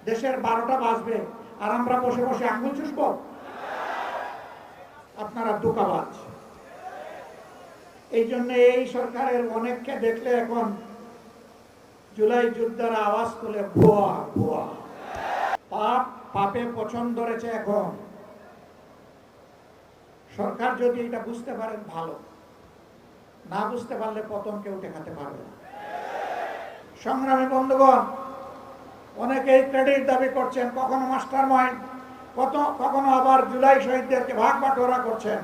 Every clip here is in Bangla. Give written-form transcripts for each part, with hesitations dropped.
দেশের 12টা বাজবে আর আমরা বসে বসে আঙ্গুল চুষব? আপনারা ধোঁকাবাজ। এই জন্য এই সরকারের অনেককে দেখলে এখন জুলাই যোদ্ধারা আওয়াজ তুলে ভুয়া ভুয়া। পাপ পাপে পছন্দ ধরেছে। এখন সরকার যদি এটা বুঝতে পারেন ভালো, না বুঝতে পারলে পতনকে উঠে খেতে পারবে না। সংগ্রামী বন্ধুগণ, অনেকেই ক্রেডিট দাবি করছেন, কখনো মাস্টার মাইন্ড, কখনো আবার জুলাই শহীদদেরকে ভাগ বাটোয়ারা করছেন।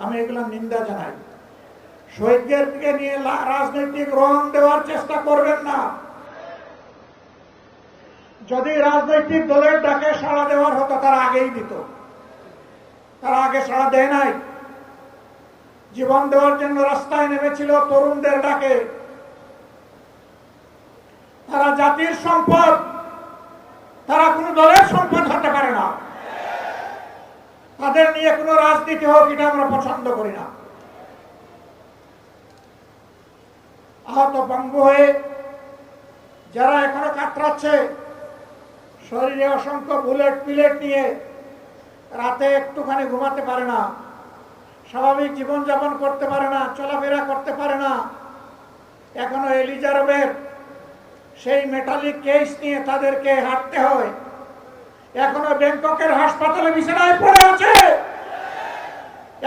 আমি এগুলো নিন্দা জানাই। শহীদদেরকে নিয়ে রাজনৈতিক রং দেওয়ার চেষ্টা করবেন না। যদি রাজনৈতিক দলের ডাকে সাড়া দেওয়ার হতো তারা আগেই দিত। তারা আগে সাড়া দেয় নাই। জীবন দেওয়ার জন্য রাস্তায় নেমেছিল তরুণদের ডাকে। তারা জাতির সম্পদ, তারা কোনো দলের সম্পদ হতে পারে না। তাদের নিয়ে কোনো রাজনীতি হোক, এটা আমরা পছন্দ করি না। আহত পঙ্গু হয়ে যারা এখনো কাতরাচ্ছে, শরীরে অসংখ্য বুলেট পিলেট নিয়ে রাতে একটুখানি ঘুমাতে পারে না, স্বাভাবিক জীবনযাপন করতে পারে না, চলাফেরা করতে পারে না, এখনো এলিজাবেথ সেই মেটালিক কেস নিয়ে তাদেরকে হাঁটতে হয়, এখনো ব্যাংককের হাসপাতালে বিছানায় পড়ে আছে,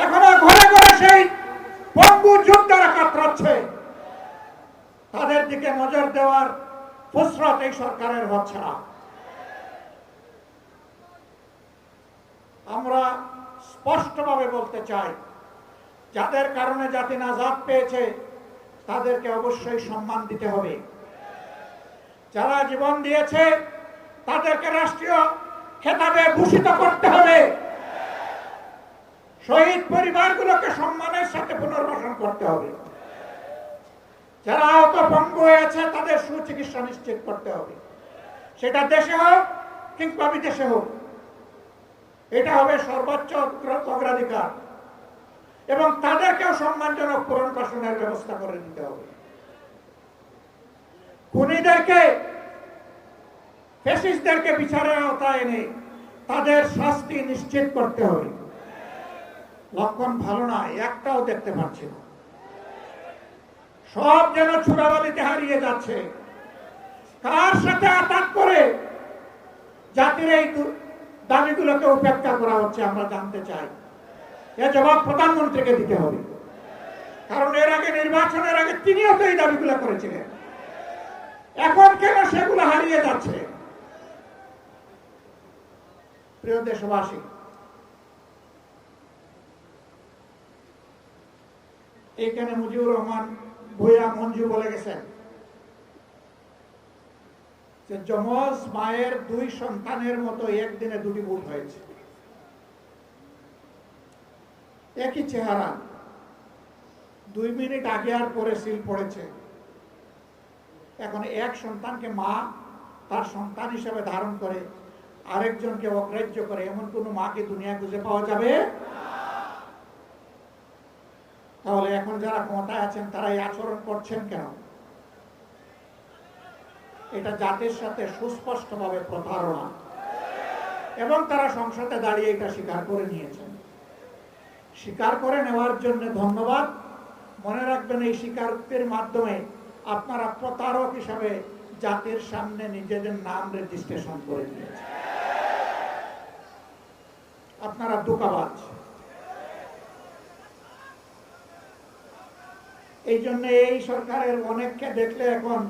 এখনো ঘরে ঘরে সেই পঙ্গু যোদ্ধারা কাতরাচ্ছে। তাদের দিকে নজর দেওয়ার ফুসরত এই সরকারের হচ্ছে না। আমরা স্পষ্টভাবে বলতে চাই, যাদের কারণে জাতি নাজাত পেয়েছে তাদেরকে অবশ্যই সম্মান দিতে হবে। যারা জীবন দিয়েছে তাদেরকে রাষ্ট্রীয় খেতাবে ভূষিত করতে হবে। শহীদ পরিবারগুলোকে সম্মানের সাথে পুনর্বাসন করতে হবে। যারা আহত পঙ্গু হয়েছে তাদের সুচিকিৎসা নিশ্চিত করতে হবে, সেটা দেশে হোক কিংবা বিদেশে হোক। এটা হবে সর্বোচ্চ অগ্রাধিকার, এবং তাদেরকেও সম্মানজনক পুনর্বাসনের ব্যবস্থা করে দিতে হবে। খুনিদেরকে, ফ্যাসিস্টদেরকে বিচারের আওতায় এনে তাদের শাস্তি নিশ্চিত করতে হবে। লক্ষণ ভালো না, একটাও দেখতে পাচ্ছি না। সব যেন চূড়াবালিতে হারিয়ে যাচ্ছে। কার সাথে আঘাত করে জাতির এই দাবিগুলোকে উপেক্ষা করা হচ্ছে আমরা জানতে চাই। এর জবাব প্রধানমন্ত্রীকে দিতে হবে, কারণ এর আগে নির্বাচনের আগে তিনিও তো এই দাবিগুলো করেছিলেন। এখন কেন সেগুলো হারিয়ে যাচ্ছে? প্রিয় দেশবাসী, এখানে মুজিবুর রহমান ভূঁইয়া মঞ্জু বলে গেছেন যে যমজ মায়ের 2 সন্তানের মতো একদিনে 2টি ভুল হয়েছে। একই চেহারা, 2 মিনিট আগে আর পরে সিল পড়েছে। এখন এক সন্তানকে মা তার সন্তান হিসেবে ধারণ করে আরেকজনকে অগ্রাহ্য করে, এমন কোন মাকে দুনিয়া খুঁজে পাওয়া যাবে? তাহলে এখন যারা ক্ষমতায় আছেন তারা এই আচরণ করছেন কেন? এটা জাতির সাথে সুস্পষ্টভাবে প্রতারণা, এবং তারা সংসদে দাঁড়িয়ে এটা স্বীকার করে নিয়েছেন। স্বীকার করে নেওয়ার জন্য ধন্যবাদ। মনে রাখবেন, এই স্বীকারোক্তির মাধ্যমে আপনারা প্রতারক হিসাবে জাতির সামনে নিজেদের নাম রেজিস্ট্রেশন করে নিয়েছেন। আপনারা ধোঁকাবাজ। এই জন্য এই সরকারের অনেককে দেখলে এখন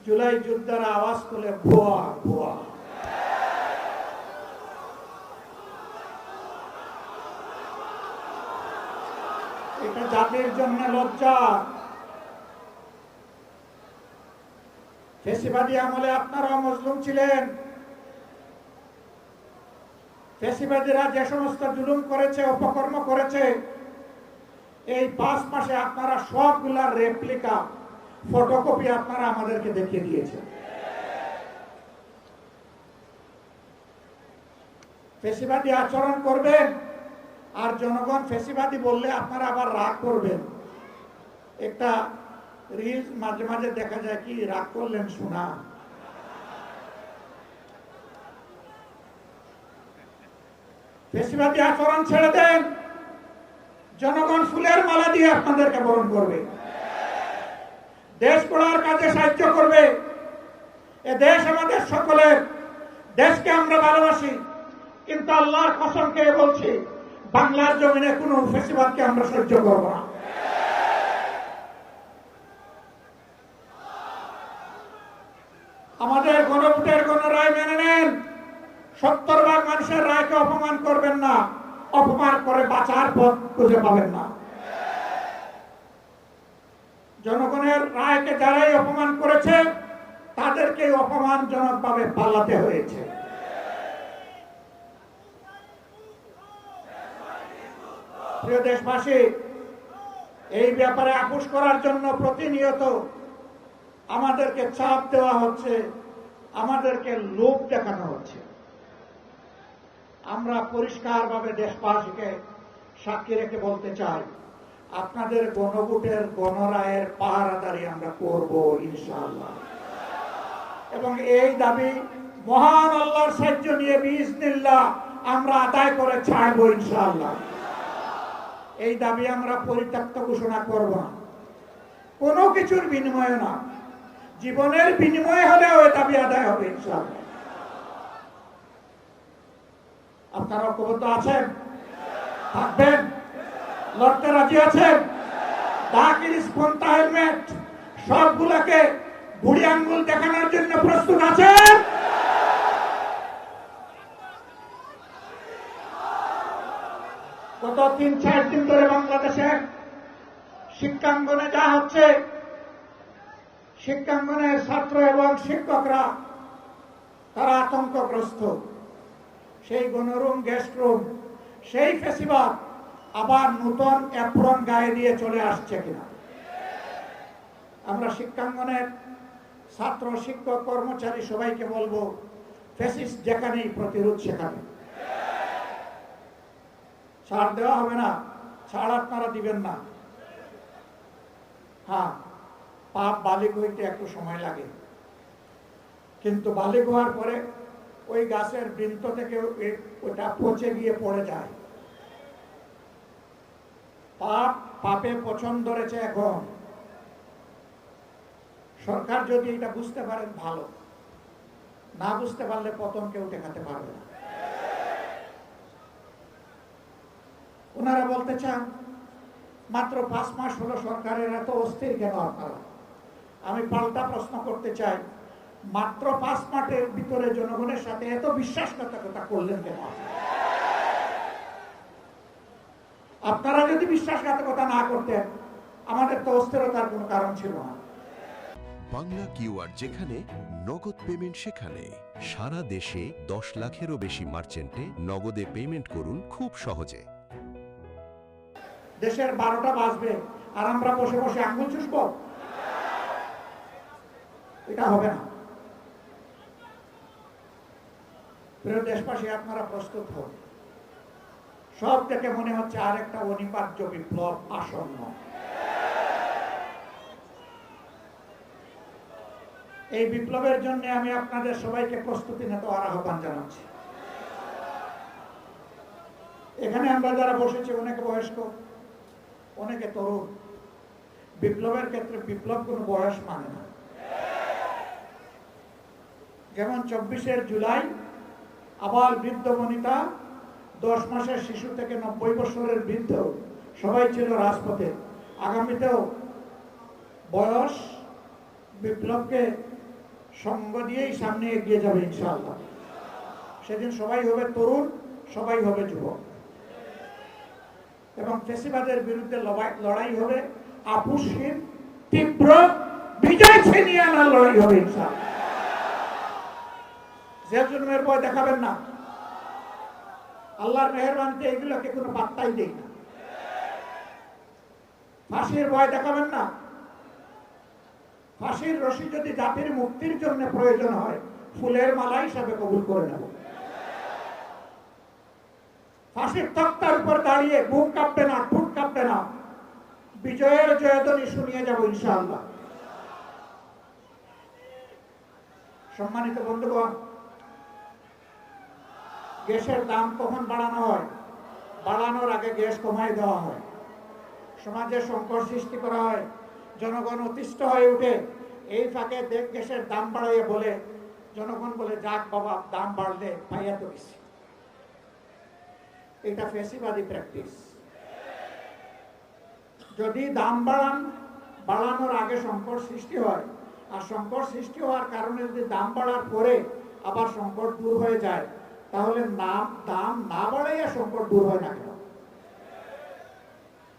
জুলাই যোদ্ধারা আওয়াজ তুলে ভুয়া ভুয়া। এটা জাতির জন্য লজ্জা। ফ্যাসিবাদী আমলে আপনারাও মজলুম ছিলেন। ফ্যাসিবাদীরা যে সমস্ত জুলুম করেছে, অপকর্ম করেছে, এই 5 মাসে আপনারা সবগুলা রেপ্লিকা, ফটোকপি আপনারা আমাদেরকে দেখিয়ে দিয়েছেন। ফ্যাসিবাদী আচরণ করবেন, আর জনগণ ফ্যাসিবাদী বললে আপনারা আবার রাগ করবেন। একটা রিলস মাঝে মাঝে দেখা যায়, কি রাগ করলেন শোনা, ফেসিবাদী আচরণ ছেড়ে দেন, জনগণ ফুলের মালা দিয়ে আপনাদেরকে বরণ করবে, দেশ গড়ার কাজে সাহায্য করবে। এ দেশ আমাদের সকলের, দেশকে আমরা ভালোবাসি, কিন্তু আল্লাহর কসম খেয়ে বলছি, বাংলার জমিনে কোনো ফেসিবাদকে আমরা সহ্য করব না। আমাদের গণভোটের গণরায় মেনে নেন। 70 ভাগ মানুষের রায়কে অপমান করবেন না, অপমান করে বাঁচার পথ খুঁজে পাবেন না। জনগণের রায়কে যারাই অপমান করেছে তাদেরকে অপমানজনকভাবে পাল্লাতে হয়েছে। প্রিয় দেশবাসী, এই ব্যাপারে আপোষ করার জন্য প্রতিনিয়ত আমাদেরকে চাপ দেওয়া হচ্ছে, আমাদেরকে লোভ দেখানো হচ্ছে। আমরা পরিষ্কারভাবে দেশবাসীকে সাক্ষী রেখে বলতে চাই, আপনাদের গণভোটের গণরায়ের পাহারাদারি আমরা করব ইনশাআল্লাহ। এবং এই দাবি মহান আল্লাহর সাহায্য নিয়ে বিইজনিল্লাহ আমরা আদায় করে ছাড়ব ইনশাআল্লাহ। এই দাবি আমরা পরিত্যক্ত ঘোষণা করব না, কোনো কিছুর বিনিময়ে না, জীবনের বিনিময়ে হলেও এই দাবি আদায় হবে ইনশাআল্লাহ। আপনারা ঐক্যবদ্ধ আছেন? থাকবেন? লড়তে রাজি আছেন? দাখিল স্পন্তা হেলমেট সবগুলোকে বুড়ি আঙ্গুল দেখানোর জন্য প্রস্তুত আছেন? গত 3-4 দিন ধরে বাংলাদেশে শিক্ষাঙ্গনে যা হচ্ছে, শিক্ষাঙ্গনের ছাত্র এবং শিক্ষকরা তারা আতঙ্কগ্রস্ত। সেই গণরুম, গেস্ট রুম, সেই ফেসিবাদ আবার নতুন অ্যাপ্রন গায়ে দিয়ে চলে আসছে কিনা। আমরা শিক্ষাঙ্গনের ছাত্র, শিক্ষক, কর্মচারী সবাইকে বলবো, ফ্যাসিস্ট যেখানেই প্রতিরোধ সেখানে। ছাড় দেওয়া হবে না, ছাড় আপনারা দিবেন না। হ্যাঁ, পাপ বালিক হইতে একটু সময় লাগে, কিন্তু বালিক হওয়ার পরে ওই গাছের বৃন্ত থেকে ওটা পচে গিয়ে পড়ে যায়। পাপে পছন্দ ধরেছে এখন। সরকার যদি এটা বুঝতে পারেন ভালো, না বুঝতে পারলে পতন কেউ ঠেকাতে পারবে না। ওনারা বলতে চান মাত্র 5 মাস হলো সরকারের, এত অস্থির কেন আপনারা? আমি পাল্টা প্রশ্ন করতে চাই, মাত্র 5 মাসের ভিতরে জনগণের সাথে এত বিশ্বাসঘাতকতা করলেন কেন? আপনারা যদি বিশ্বাসঘাতকতা না করতেন, আমাদের তো অস্থিরতার কোনো কারণ ছিল না। বাংলা কিউআর, যেখানে নগদ পেমেন্ট সেখানে। সারা দেশে 10 লাখেরও বেশি মার্চেন্টে নগদে পেমেন্ট করুন খুব সহজে। দেশের 12টা বাজবে আর আমরা বসে বসে আঙ্গুল চুষব? এটা হবে না। প্রিয় দেশবাসী, আপনারা প্রস্তুত হন। সব থেকে মনে হচ্ছে আরেকটা অনিবার্য বিপ্লব আসন্ন। এই বিপ্লবের জন্য আমি আপনাদের সবাইকে প্রস্তুতি নিতে আহ্বান জানাচ্ছি। এখানে আমরা যারা বসেছি, অনেকে বয়স্ক, অনেকে তরুণ। বিপ্লবের ক্ষেত্রে বিপ্লব কোনো বয়স মানে না। যেমন 24শে জুলাই আবাল বৃদ্ধ বনিতা, 10 মাসের শিশু থেকে 90 বছরের বৃদ্ধ সবাই ছিল রাজপথে। আগামীতেও বয়স বিপ্লবকে সঙ্গ দিয়েই সামনে এগিয়ে যাবে ইনশাআল্লাহ। সেদিন সবাই হবে তরুণ, সবাই হবে যুবক, এবং ফেসিবাদের বিরুদ্ধে লড়াই হবে আপোষহীন, তীব্র, বিজয় ছিনিয়ে আনার লড়াই হবে ইনশাআল্লাহ। যে জন্মের ভয় দেখাবেন না, আল্লাহর মেহেরবানিতে এগুলোকে কোনো পাত্তাই দেই না। ফাঁসির ভয় দেখাবেন না। ফাঁসির রশি যদি জাতির মুক্তির জন্য প্রয়োজন হয়, ফুলের মালা হিসাবে কবুল করে নেব। ফাঁসির তক্তার উপর দাঁড়িয়ে বুক কাঁপবে না, ঠোঁট কাঁপবে না, বিজয়ের জয়ধ্বনি শুনিয়ে যাব ইনশাআল্লাহ। সম্মানিত বন্ধুগণ, গ্যাসের দাম কখন বাড়ানো হয়? বাড়ানোর আগে গ্যাস কমাই দেওয়া হয়। সমাজে সংকট সৃষ্টি করা হয়, জনগণ অতিষ্ঠ হয়ে উঠে। এই ফাঁকে গ্যাসের দাম বাড়াইয়া বলে, জনগণ বলে যাক বাবা, দাম বাড়লে পাইয়া তো বেশি। এটা ফ্যাসিবাদী প্র্যাকটিস। যদি দাম বাড়ানোর আগে সংকট সৃষ্টি হয়, আর সংকট সৃষ্টি হওয়ার কারণে যদি দাম বাড়ার পরে আবার সংকট দূর হয়ে যায়, তাহলে দাম না বাড়াইয়া সংকট দূর হয় না কেন?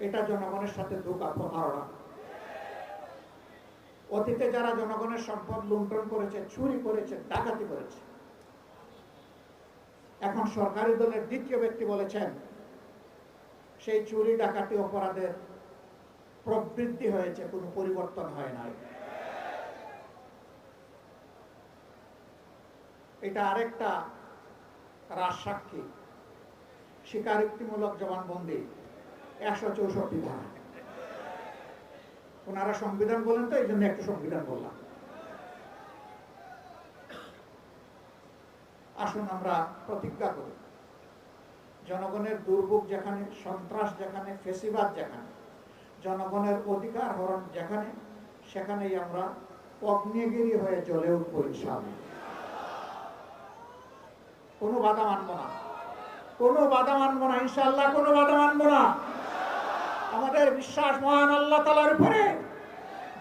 এটা জনগণের সাথে প্রতারণা। অতীতে যারা জনগণের সম্পদ লুণ্ঠন করেছে, চুরি করেছে, ডাকাতি করেছে, এখন সরকারি দলের দ্বিতীয় ব্যক্তি বলেছেন সেই চুরি ডাকাতি অপরাধের প্রবৃদ্ধি হয়েছে, কোনো পরিবর্তন হয় নাই। এটা আরেকটা রাজসাক্ষী, স্বীকারোক্তিমূলক জবানবন্দি 164 ধারা। ওনারা সংবিধান বলেন তো, এই জন্য একটু সংবিধান বললাম। আসুন আমরা প্রতিজ্ঞা করি, জনগণের দুর্ভোগ যেখানে, সন্ত্রাস যেখানে, ফ্যাসিবাদ যেখানে, জনগণের অধিকার হরণ যেখানে, সেখানেই আমরা অগ্নিগিরি হয়ে জ্বলে উঠবো ইনশাআল্লাহ। কোনো বাধা মানব না, কোনো বাধা মানব না ইনশাআল্লাহ, কোনো বাধা মানব না। আমাদের বিশ্বাস মহান আল্লাহ তাআলার উপরে।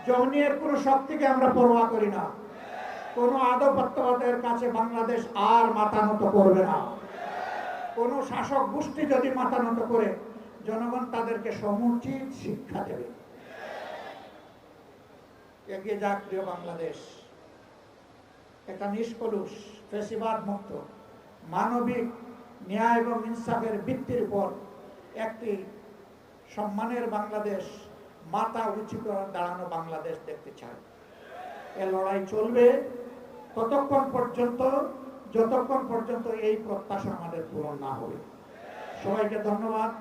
জহনিয়ার কোনো শক্তিকে আমরা পরোয়া করি না। কোনো আধিপত্যবাদের কাছে বাংলাদেশ আর মাথা নত করবে না। কোনো শাসক গোষ্ঠী যদি মাথা নত করে, জনগণ তাদেরকে সমুচিত শিক্ষা দেবে। এগিয়ে যাক প্রিয় বাংলাদেশ। একটা নিষ্কলুষ, ফ্যাসিবাদ মুক্ত, মানবিক, ন্যায় এবং ইনসাফের ভিত্তির উপর একটি সম্মানের বাংলাদেশ, মাথা উঁচু করে দাঁড়ানো বাংলাদেশ দেখতে চাই। এ লড়াই চলবে যতক্ষণ পর্যন্ত এই প্রত্যাশা আমাদের পূরণ না হবে। সবাইকে ধন্যবাদ।